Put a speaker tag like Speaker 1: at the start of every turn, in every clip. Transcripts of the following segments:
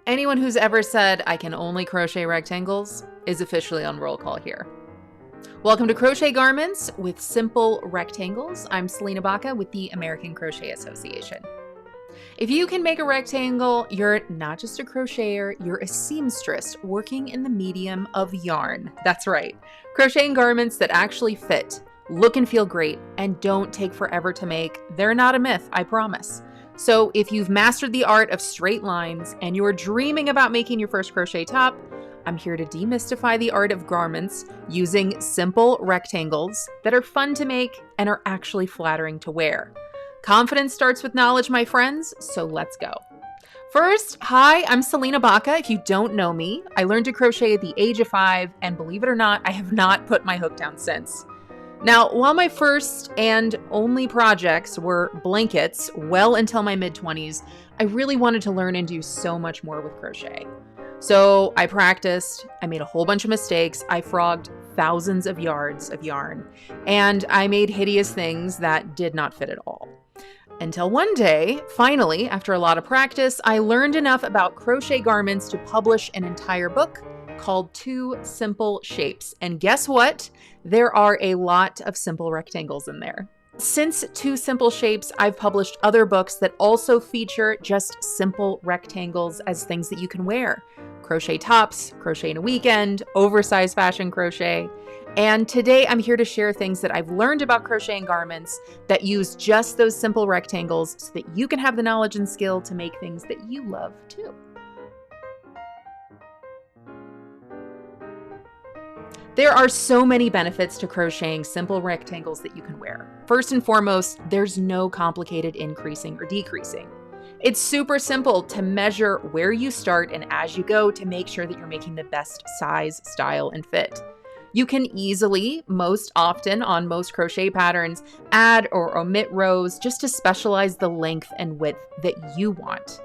Speaker 1: Anyone who's ever said, I can only crochet rectangles, is officially on roll call here. Welcome to Crochet Garments with Simple Rectangles. I'm Salena Baca with the American Crochet Association. If you can make a rectangle, you're not just a crocheter, you're a seamstress working in the medium of yarn. That's right, crocheting garments that actually fit, look and feel great, and don't take forever to make. They're not a myth, I promise. So if you've mastered the art of straight lines and you're dreaming about making your first crochet top, I'm here to demystify the art of garments using simple rectangles that are fun to make and are actually flattering to wear. Confidence starts with knowledge, my friends, so let's go. First, hi, I'm Salena Baca. If you don't know me, I learned to crochet at the age of 5, and believe it or not, I have not put my hook down since. Now, while my first and only projects were blankets well until my mid-20s, I really wanted to learn and do so much more with crochet. So I practiced, I made a whole bunch of mistakes, I frogged thousands of yards of yarn, and I made hideous things that did not fit at all. Until one day, finally, after a lot of practice, I learned enough about crochet garments to publish an entire book called 2 Simple Shapes. And guess what? There are a lot of simple rectangles in there. Since 2 Simple Shapes, I've published other books that also feature just simple rectangles as things that you can wear. Crochet tops, crochet in a weekend, oversized fashion crochet. And today I'm here to share things that I've learned about crocheting garments that use just those simple rectangles so that you can have the knowledge and skill to make things that you love too. There are so many benefits to crocheting simple rectangles that you can wear. First and foremost, there's no complicated increasing or decreasing. It's super simple to measure where you start and as you go to make sure that you're making the best size, style, and fit. You can easily, most often on most crochet patterns, add or omit rows just to specialize the length and width that you want.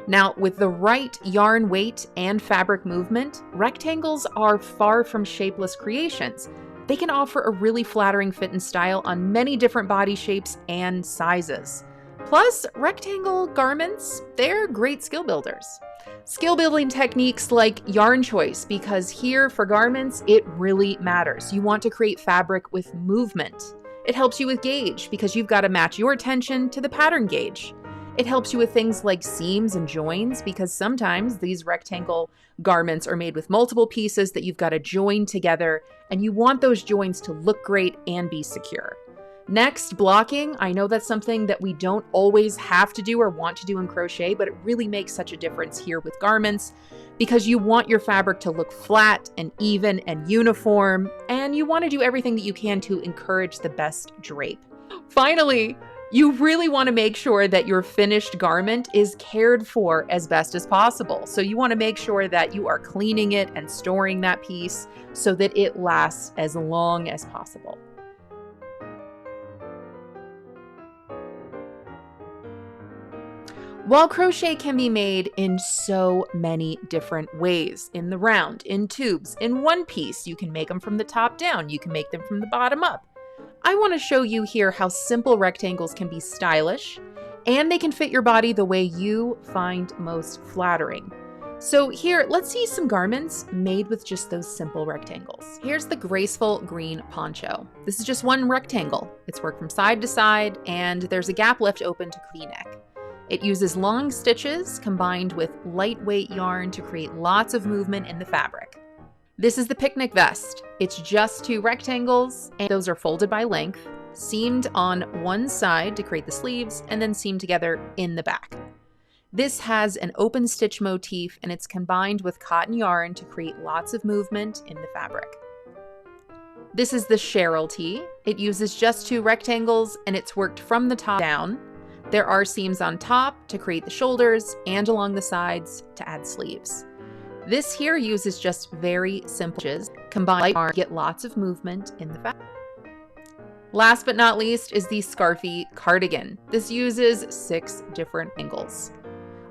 Speaker 1: Now, with the right yarn weight and fabric movement, rectangles are far from shapeless creations. They can offer a really flattering fit and style on many different body shapes and sizes. Plus, rectangle garments, they're great skill builders. Skill building techniques like yarn choice, because here for garments, it really matters. You want to create fabric with movement. It helps you with gauge because you've got to match your tension to the pattern gauge. It helps you with things like seams and joins because sometimes these rectangle garments are made with multiple pieces that you've got to join together, and you want those joins to look great and be secure. Next, blocking. I know that's something that we don't always have to do or want to do in crochet, but it really makes such a difference here with garments because you want your fabric to look flat and even and uniform, and you want to do everything that you can to encourage the best drape. Finally, you really want to make sure that your finished garment is cared for as best as possible. So you want to make sure that you are cleaning it and storing that piece so that it lasts as long as possible. While crochet can be made in so many different ways, in the round, in tubes, in one piece, you can make them from the top down, you can make them from the bottom up. I want to show you here how simple rectangles can be stylish and they can fit your body the way you find most flattering. So here, let's see some garments made with just those simple rectangles. Here's the Graceful green poncho. This is just one rectangle. It's worked from side to side and there's a gap left open to V-neck. It uses long stitches combined with lightweight yarn to create lots of movement in the fabric. This is the picnic vest. It's just 2 rectangles, and those are folded by length, seamed on one side to create the sleeves, and then seamed together in the back. This has an open stitch motif, and it's combined with cotton yarn to create lots of movement in the fabric. This is the Sheryl Tee. It uses just 2 rectangles, and it's worked from the top down. There are seams on top to create the shoulders and along the sides to add sleeves. This here uses just very simple stitches combined to get lots of movement in the fabric. Last but not least is the Scarfie Cardigan. This uses 6 different angles.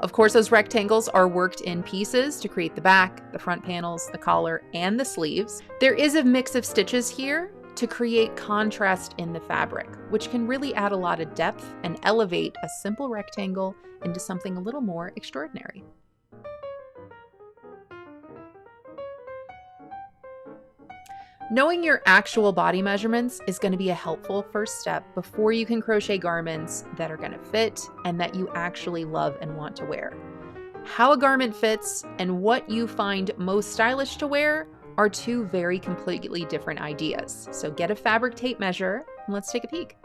Speaker 1: Of course, those rectangles are worked in pieces to create the back, the front panels, the collar, and the sleeves. There is a mix of stitches here to create contrast in the fabric, which can really add a lot of depth and elevate a simple rectangle into something a little more extraordinary. Knowing your actual body measurements is going to be a helpful first step before you can crochet garments that are going to fit and that you actually love and want to wear. How a garment fits and what you find most stylish to wear are two very completely different ideas. So get a fabric tape measure and let's take a peek.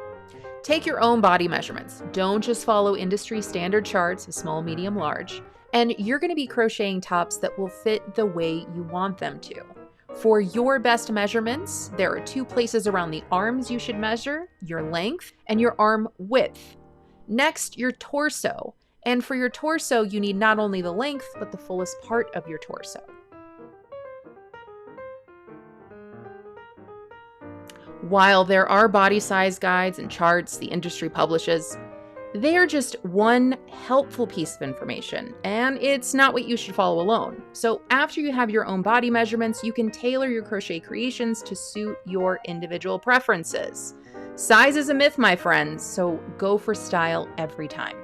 Speaker 1: Take your own body measurements. Don't just follow industry standard charts of small, medium, large. And you're going to be crocheting tops that will fit the way you want them to. For your best measurements, there are two places around the arms you should measure: your length and your arm width. Next, your torso. And for your torso, you need not only the length, but the fullest part of your torso. While there are body size guides and charts the industry publishes, they are just one helpful piece of information, and it's not what you should follow alone. So after you have your own body measurements, you can tailor your crochet creations to suit your individual preferences. Size is a myth, my friends, so go for style every time.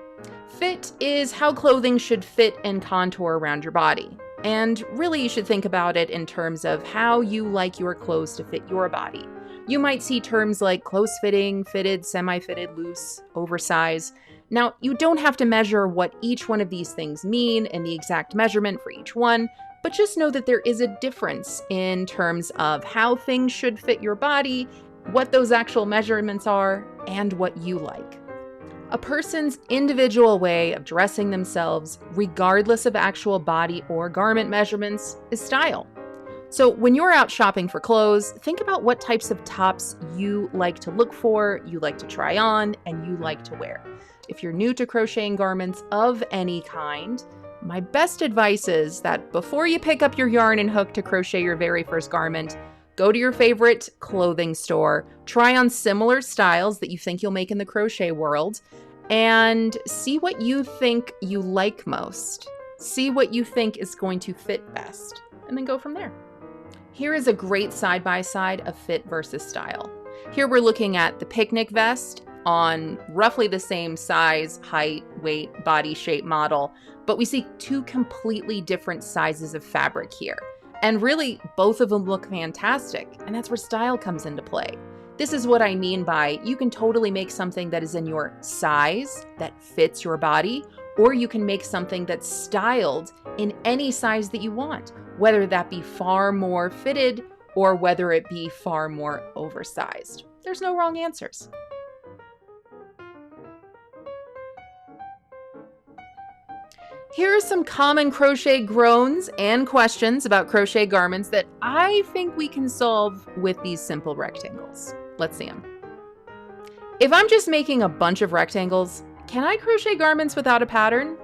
Speaker 1: Fit is how clothing should fit and contour around your body. And really, you should think about it in terms of how you like your clothes to fit your body. You might see terms like close-fitting, fitted, semi-fitted, loose, oversize. Now, you don't have to measure what each one of these things mean and the exact measurement for each one, but just know that there is a difference in terms of how things should fit your body, what those actual measurements are, and what you like. A person's individual way of dressing themselves, regardless of actual body or garment measurements, is style. So when you're out shopping for clothes, think about what types of tops you like to look for, you like to try on, and you like to wear. If you're new to crocheting garments of any kind, my best advice is that before you pick up your yarn and hook to crochet your very first garment, go to your favorite clothing store, try on similar styles that you think you'll make in the crochet world, and see what you think you like most. See what you think is going to fit best, and then go from there. Here is a great side-by-side of fit versus style. Here we're looking at the picnic vest on roughly the same size, height, weight, body shape model, but we see two completely different sizes of fabric here. And really, both of them look fantastic, and that's where style comes into play. This is what I mean by you can totally make something that is in your size, that fits your body, or you can make something that's styled in any size that you want, whether that be far more fitted or whether it be far more oversized. There's no wrong answers. Here are some common crochet groans and questions about crochet garments that I think we can solve with these simple rectangles. Let's see them. If I'm just making a bunch of rectangles, can I crochet garments without a pattern?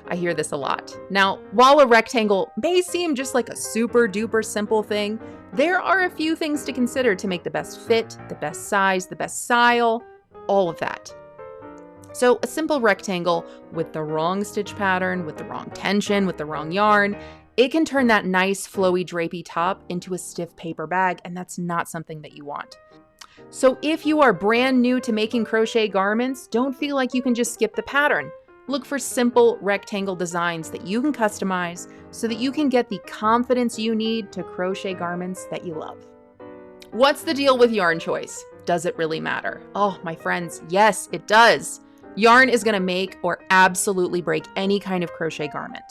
Speaker 1: I hear this a lot. Now, while a rectangle may seem just like a super duper simple thing, there are a few things to consider to make the best fit, the best size, the best style, all of that. So a simple rectangle with the wrong stitch pattern, with the wrong tension, with the wrong yarn, it can turn that nice flowy drapey top into a stiff paper bag, and that's not something that you want. So if you are brand new to making crochet garments, don't feel like you can just skip the pattern. Look for simple rectangle designs that you can customize so that you can get the confidence you need to crochet garments that you love. What's the deal with yarn choice? Does it really matter? Oh, my friends, yes, it does. Yarn is going to make or absolutely break any kind of crochet garment.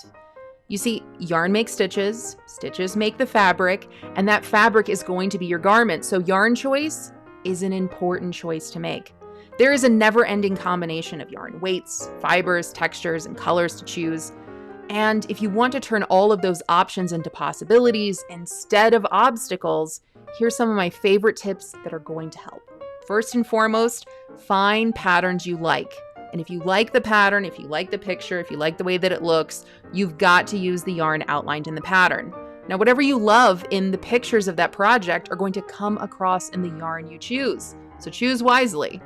Speaker 1: You see, yarn makes stitches, stitches make the fabric, and that fabric is going to be your garment. So yarn choice is an important choice to make. There is a never-ending combination of yarn weights, fibers, textures, and colors to choose. And if you want to turn all of those options into possibilities instead of obstacles, here's some of my favorite tips that are going to help. First and foremost, find patterns you like. And if you like the pattern, if you like the picture, if you like the way that it looks, you've got to use the yarn outlined in the pattern. Now, whatever you love in the pictures of that project are going to come across in the yarn you choose. So choose wisely.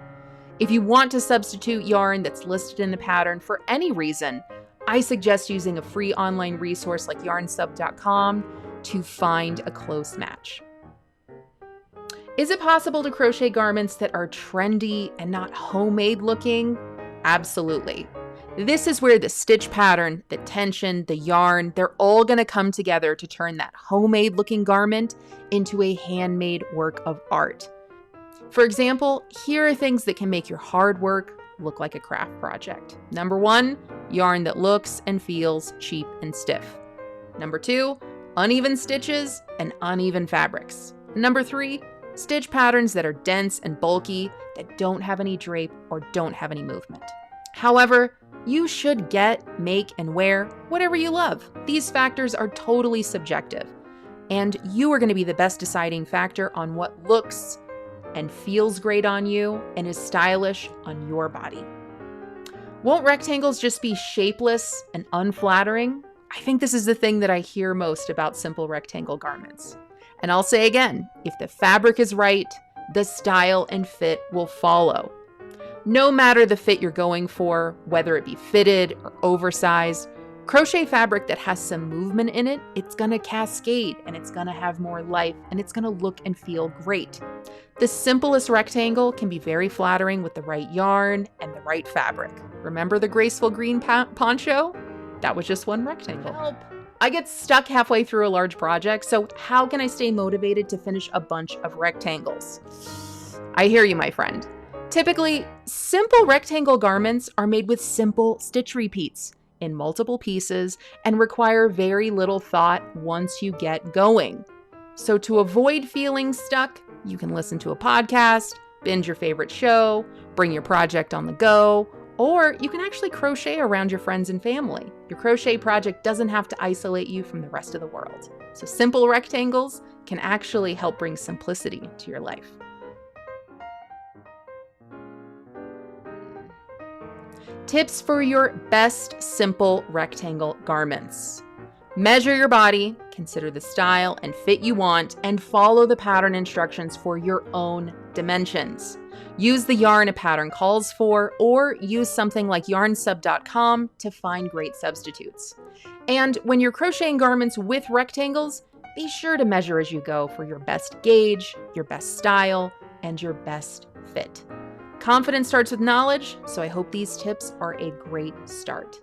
Speaker 1: If you want to substitute yarn that's listed in the pattern for any reason, I suggest using a free online resource like yarnsub.com to find a close match. Is it possible to crochet garments that are trendy and not homemade looking? Absolutely. This is where the stitch pattern, the tension, the yarn, they're all going to come together to turn that homemade looking garment into a handmade work of art. For example, here are things that can make your hard work look like a craft project. Number 1, yarn that looks and feels cheap and stiff. Number 2, uneven stitches and uneven fabrics. Number 3, stitch patterns that are dense and bulky, that don't have any drape or don't have any movement. However, you should get, make, and wear whatever you love. These factors are totally subjective, and you are going to be the best deciding factor on what looks and feels great on you and is stylish on your body. Won't rectangles just be shapeless and unflattering? I think this is the thing that I hear most about simple rectangle garments. And I'll say again, if the fabric is right, the style and fit will follow. No matter the fit you're going for, whether it be fitted or oversized, crochet fabric that has some movement in it, it's gonna cascade and it's gonna have more life and it's gonna look and feel great. The simplest rectangle can be very flattering with the right yarn and the right fabric. Remember the graceful green poncho? That was just one rectangle. Help! I get stuck halfway through a large project, so how can I stay motivated to finish a bunch of rectangles? I hear you, my friend. Typically, simple rectangle garments are made with simple stitch repeats in multiple pieces and require very little thought once you get going. So to avoid feeling stuck, you can listen to a podcast, binge your favorite show, bring your project on the go, or you can actually crochet around your friends and family. Your crochet project doesn't have to isolate you from the rest of the world. So simple rectangles can actually help bring simplicity to your life. Tips for your best simple rectangle garments. Measure your body, consider the style and fit you want, and follow the pattern instructions for your own dimensions. Use the yarn a pattern calls for, or use something like yarnsub.com to find great substitutes. And when you're crocheting garments with rectangles, be sure to measure as you go for your best gauge, your best style, and your best fit. Confidence starts with knowledge, so I hope these tips are a great start.